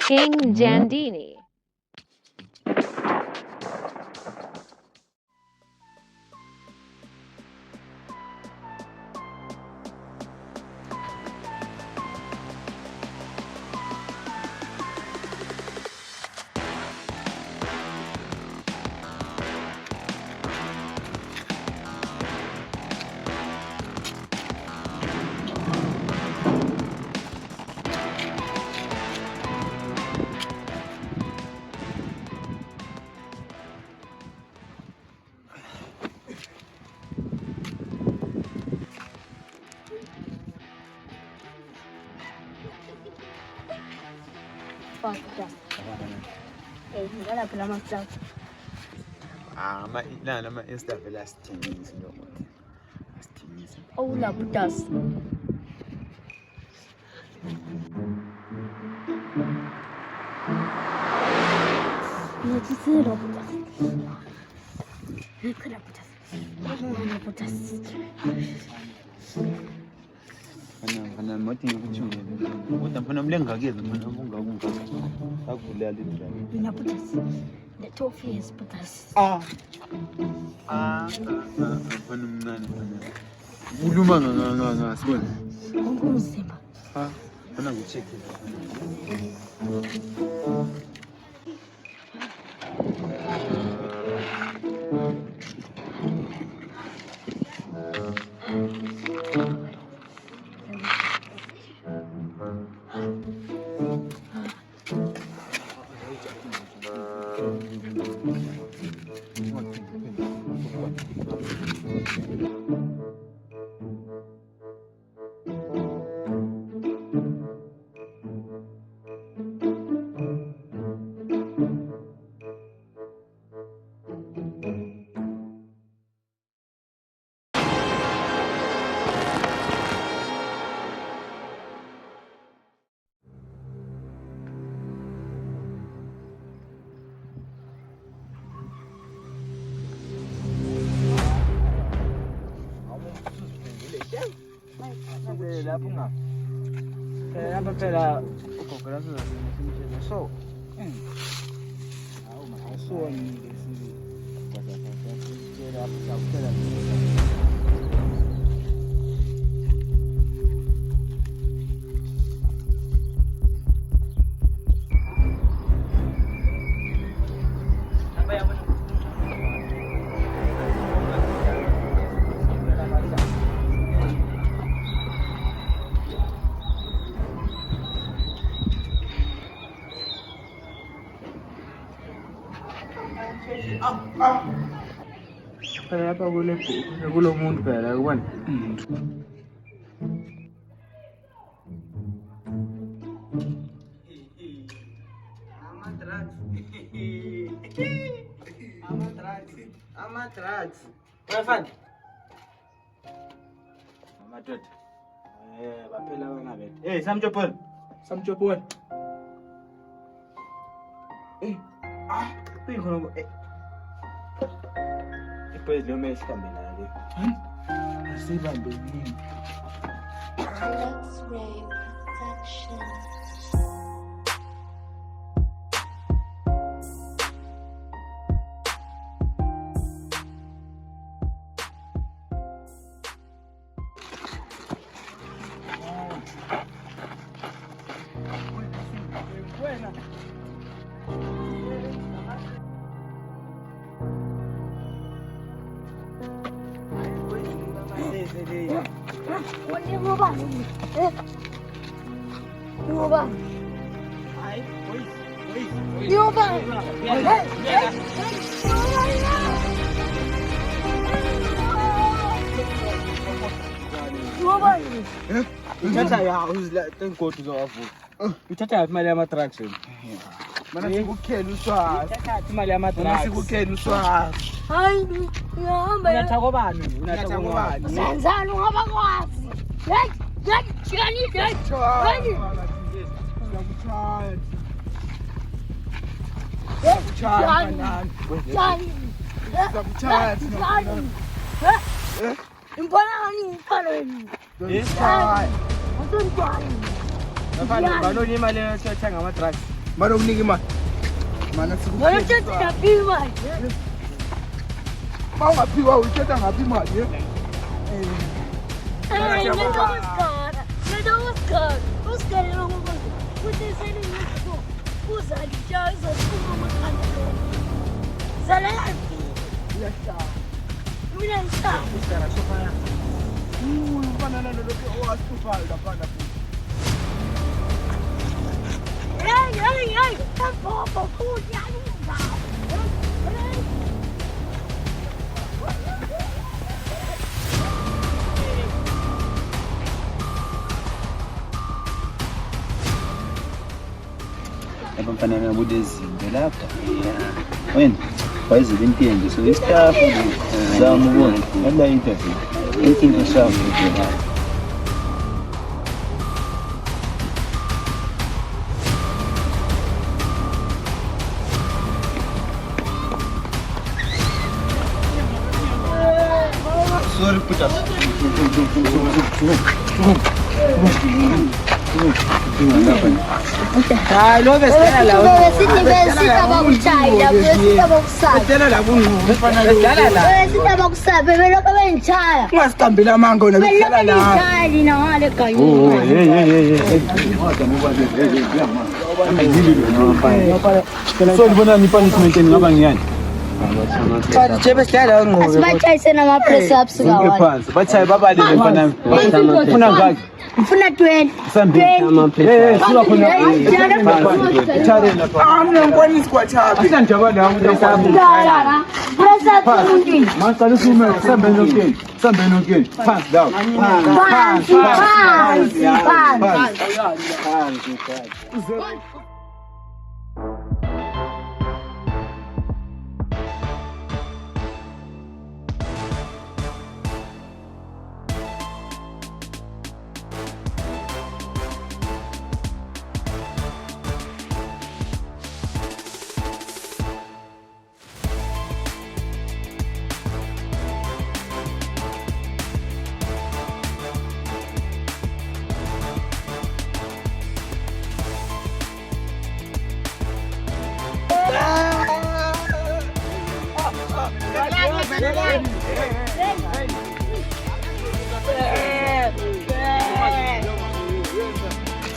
King Jandini. Nama Insta vele asithengisi noma asithengisi. Awulapho utasi. Ngathi silapho utasi. Ngikho lapho utasi. Ngilapho utasi. Fana mothi ngikuthule. Kodwa fana mlengakeze fana ungakungaka. Akuvulala indlela. Ngilapho utasi. The toffee is utasi. Fana umncane fana. Uluma ngasibona. Ngumzimba. Fana ngicheck. Lapho ngapha. Lapha phela ugogo lapho uzosimshela so. Hawu mawusoni lesi. Phela phela. Phela lapha kulo muntu phela ubona. Ama-drugs. Uyafana? Amadoda. Baphela bangabethe. Samchoponi. Samchoponi. Kuyikho ibhezi leyo mele sihambe nayo le. Asibambe yini? X-ray perfection. Uthatha yawo tengodo zowavuka. Uthatha yaphi imali yama-drugs wena? Mana sikukhela uswazi. Uthatha imali yama-drugs. Mana sikukhela uswazi. Hayi, ngihamba. Unatha kobani? Unatha kobani? Senzani ungabakwazi? Shikani. Baloni imali yothatha ngama-drugs. Mara uniki man. Mana Wala tata napima. Mama piwa utata ngapi mali? Oscar era uma coisa. Você sai no mundo. Usa de casa, uma macaca. Salame. Ya cha. Mira esta. Usara sofaya. Banana no loke o asfalda pana. Ei. Tá bom, já não dá. Hapa mfanana mudezi lapha wena wayizibe intenge so istaff zamubona ngala interview intenge shafu sorry putas Hayi lo besela la. Besita bakushaya, besita bakusaba. Besela la bunu. Besela la. Besita bakusaba, belo kabenchaya. Ungasicambela manga wena besela la. Benchaya lina ngale kanye. so libona ni punishment ngaba ngiyani Bathi je besela ngoba. Asibatshayise nama press ups kawa. phansi bathi babalele mfana ufuna ngaki Ufuna 20. siba khona chare lapha Mina ngibona isikwathapi. phila njabana ukuthi Dala. Press ups undini. maqala usume sambe nokeni phansi dawo Phansi.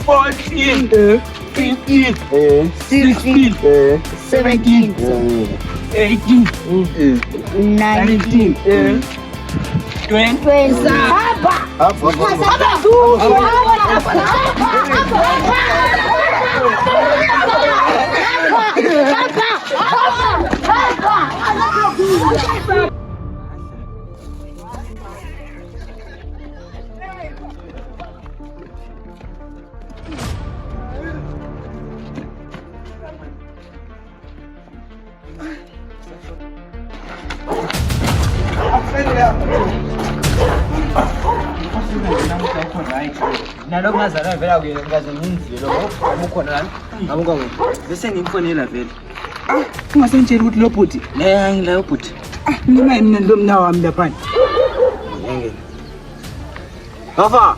Fourteen, 15, 16, 17, 18, 19, 20. Nalo ngazana vela kuyengaze ngimvile lo amukhona lana amuka wena bese ngimfonela vela Ungasentshela ukuthi lo bhuti. ngila ubhuti Mina mina ndo mna wami lapha. ngeke Bafa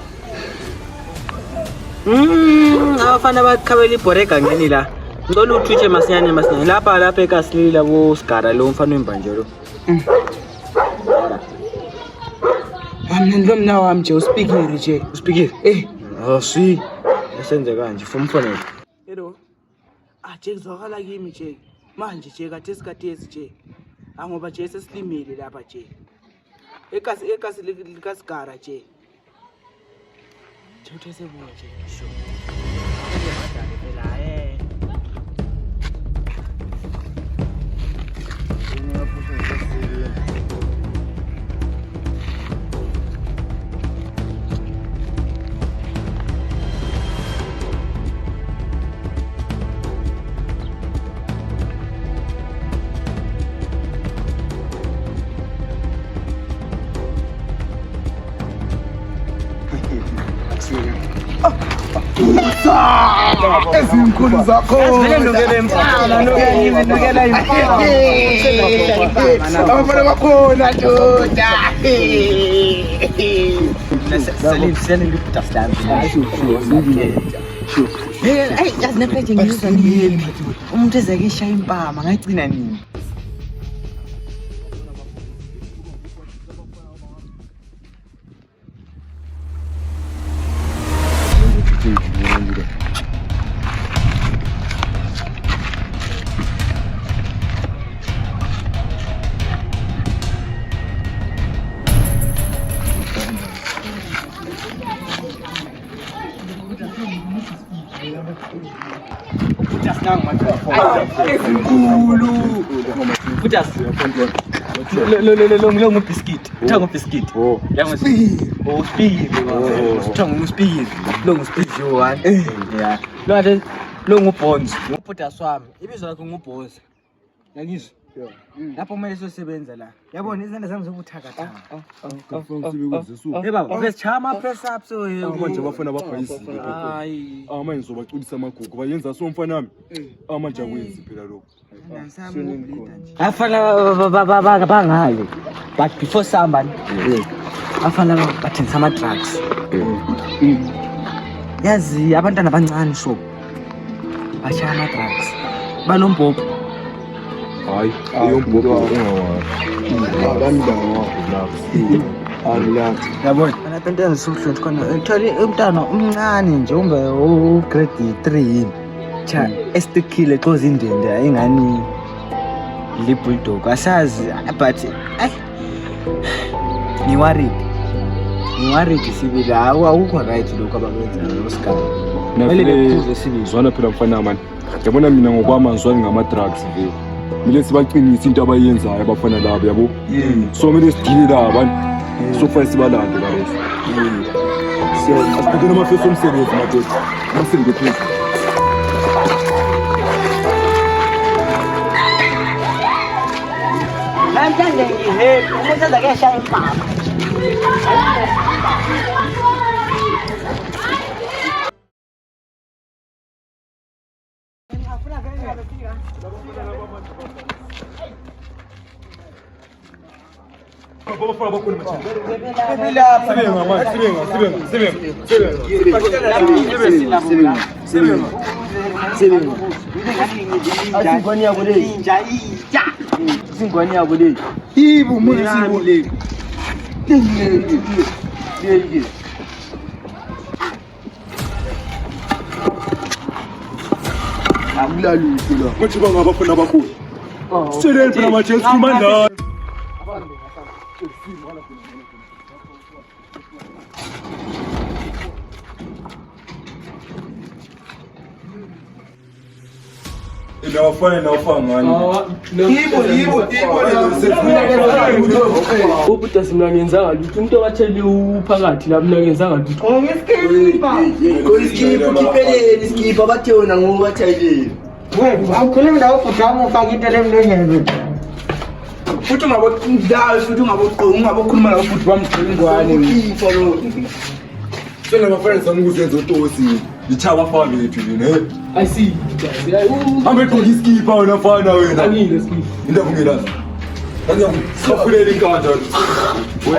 abafana bakhabela ibhorega ngeni la ngicela uthuthe masinyane lapha ekasilila bo Sigara lo mfana wembanjelo Mina ndo mna wami nje uspikile nje. uspikile si esenze kanje fumfonela Hello. Je kuzwakala kimi je. Manje je kade sikhathezi je. Ngoba je sesilimile lapha je. Ekasi likasigara je. Chuthe sebuya je ngisho. ezinkulu zakho abafana bakhona ndoda Salim, Sure. Hey, yazi nephethe ngizwa ngiyeli. Umuntu ezake eshaya impama ngayigcina nini? Lo biscuit. Tango biscuit. Oh. Yango speed. Oh speed. Tango speed. Lo speed yo one. Yeah. Lo ngubonzi. Nguphuta swami. Ibizo lakho ngubhoza. Yakizwa? Lapho kumele sosebenza la. Yabona izandla zami zokuthakatha. Baba, besichaya ama press ups manje bafana babhayisi. Hayi. Manje ngizobaculisa amagugu. Bayenza so mfana nami. Manje akwenzi phela lokho. Afana bangale. But before somebody. Afana bathengisa ama drugs. Yazi abantwana abancane so. Bashaya ama drugs. Banombhobho. Hayi, yombhobho ungawazi. Yabona, abantwana esuhlwe khona. Uthola umntana umncane nje umbe grade 3 yini. Cha, estikile xoza indende ayingani li bulldog. Asazi but ni worried sibila awukho right lokho abakwenza Oscar. Mele bekuze sibili. Zwana phela mfana manje. Yabona mina ngokwamanzwani ngama drugs nje. Mile sibaqinisa into abayenzayo abafana labo yabo. So mele sidile la abantu. So far sibalande la bese. Asibhekene amafeso omsebenzi madoda. Masenze phezulu. Namhlanje ngihappy, umuntu ezake eshaya impama. Singwani yabo le. Yibo mina singole. Leli. Amlalutho la. Manje bangabafana abakhulu. Seleni phela manje sikhuluma ndala. Nawafana ngani? Yibo. Ubuta simna ngenzanga lutho umuntu owatheli uphakathi la mina ngenzanga lutho. Iskipha ukipheleni iskipha bathe wona ngoba thayile. Awukhulumi ndawo fudama ufaka into lemlonyeni. Futhi ungabodala futhi ungabokhuluma la futhi bamgcingwane. Ifa lo. Sena bafana samukuzenza utosi. Ichaba bafana bethu ne. I see. Hambe gqoka iskipa wena mfana wena. Angile skipa. Indaba ngelazi. Kanti ngikufulele inkandla.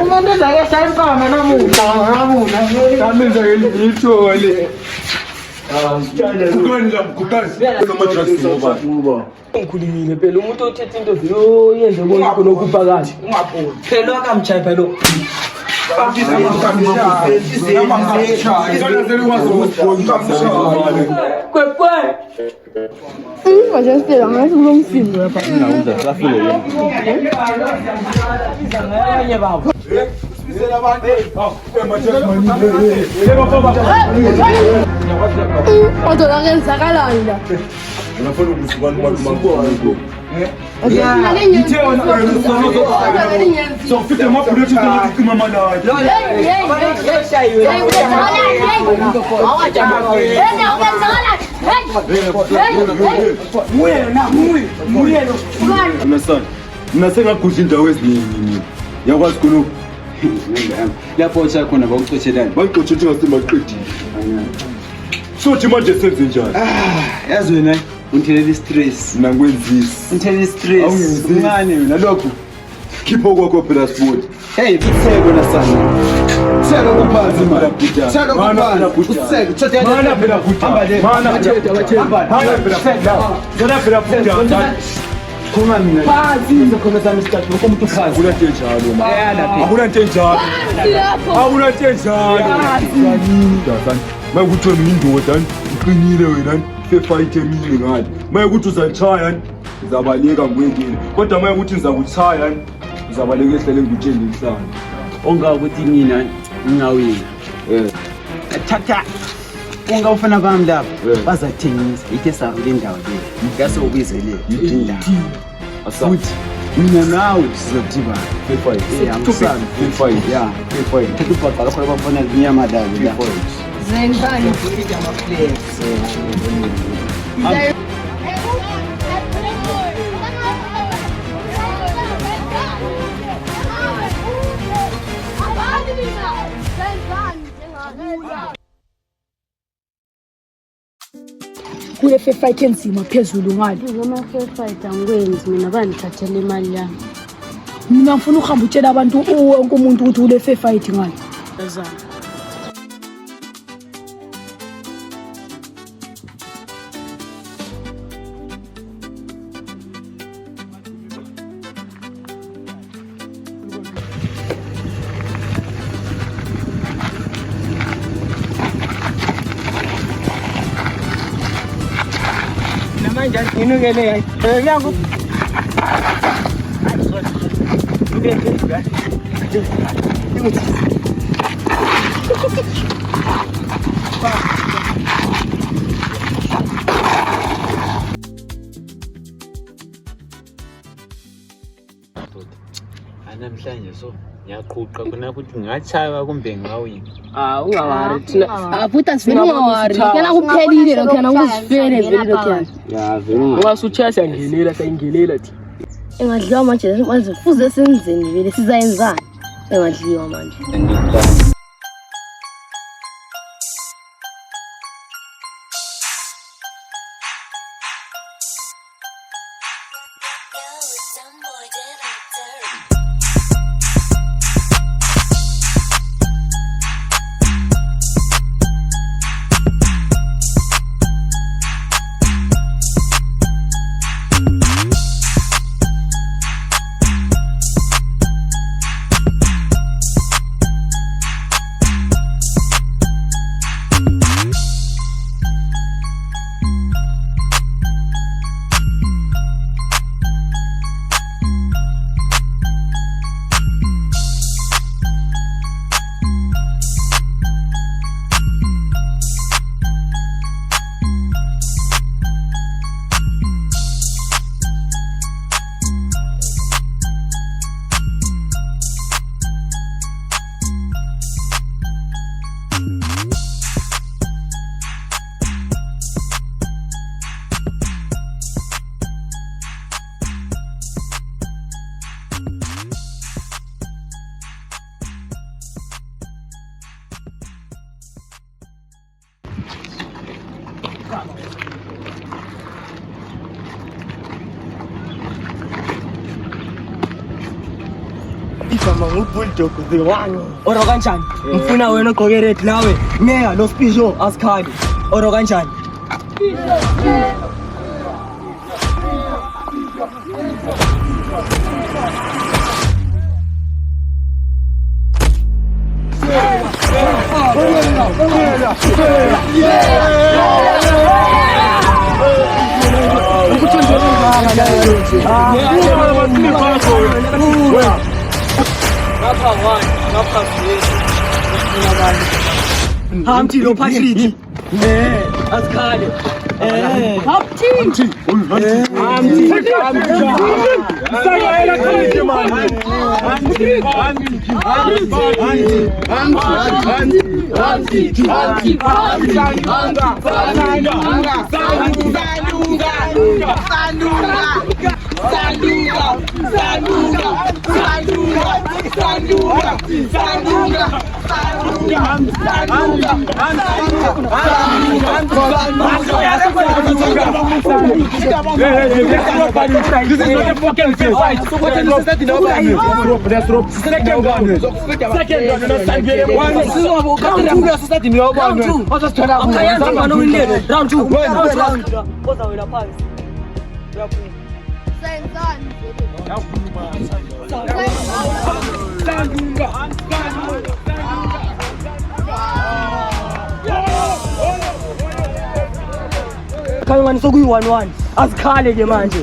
Umuntu ezake eshaya impama namuhla. Kamenza ngilithole. Kukani la kukani. Noma drugs ngoba. Ngikhulumile phela umuntu othethe into velo yenze konke lokhu phakathi. Ungapholi. Phela akamchaya phela. Majestela, mas não vamos filho, rapaz. Não, já filho. Quando la renza calanda. Unafanya ukuzibani watu mambo. So fite mafuta yetu kwa mama na. Mnasenga kudinda wezinini. Yakwazi kuno. Lapho sakhona bakucothelana. Bayiqothethe ngasemaqedini. So manje senze njani? Yazi wena unthelela stress. Mina ngikwenzisa. Unthelela stress. Uncane wena lokho. Skip kwakho phela sport. Hey, kutheko na sana. Seka kuphansi manje. Seka kuphansi. Useka, thatha yana. Mana phela bhuti. Hamba le. Mana Hamba. Mana phela. Zona phela bhuti. Khuluma mina. Phansi ngizokhona sami isikhathi lokho umuntu phansi. Akuna nto enjalo man. Yala Akuna nto enjalo. Akuna nto enjalo. Dasani. Mayekuthi wena indoda uqinile wena fe-fight emini ngani. Mayekuthi uzanchaya ngizabaleka ngwengeni. Kodwa mayekuthi ngizakuchaya ngizabaleka ehlele ngutsheni ngihlanje. ongakuthi mina ngingawina. Thatha ungawufuna bami lapha bazathengisa ithe sakule ndawo le ngase ubizele indawo futhi mina nawe sizodibana Fe-fight. ya thatha ubhaqa lakho labafuna inyama layo la Zenzani. kule fight enzima phezulu ngani Ngoma fight angikwenzi mina bandithathela imali yami. mina ngifuna ukuhamba utshela abantu wonke umuntu ukuthi kule fight ngani Yazana. Namanje nginukele yangu. Namhlanje so ngiyaqhuqa khona ukuthi ngachaywa kumbe ngawini. Ungawari thina. afuthi asifuna ungawari kana kuphelile lokho yana ukuzifele vele lokho yana ya vele Ungasuchaya siyangelela sayingelela thi. Engadliwa manje fuze senzeni vele sizayenzani. Engadliwa manje. Igama ngubulldog the one. Oro kanjani? Ngifuna wena ogqoke red nawe. Ngeya lo Spisho asikhali. Oro kanjani? Hamti lo Patrick. Asikhali. Hamti. Hamti. Kama sokuyi-1-1 asikhale ke manje.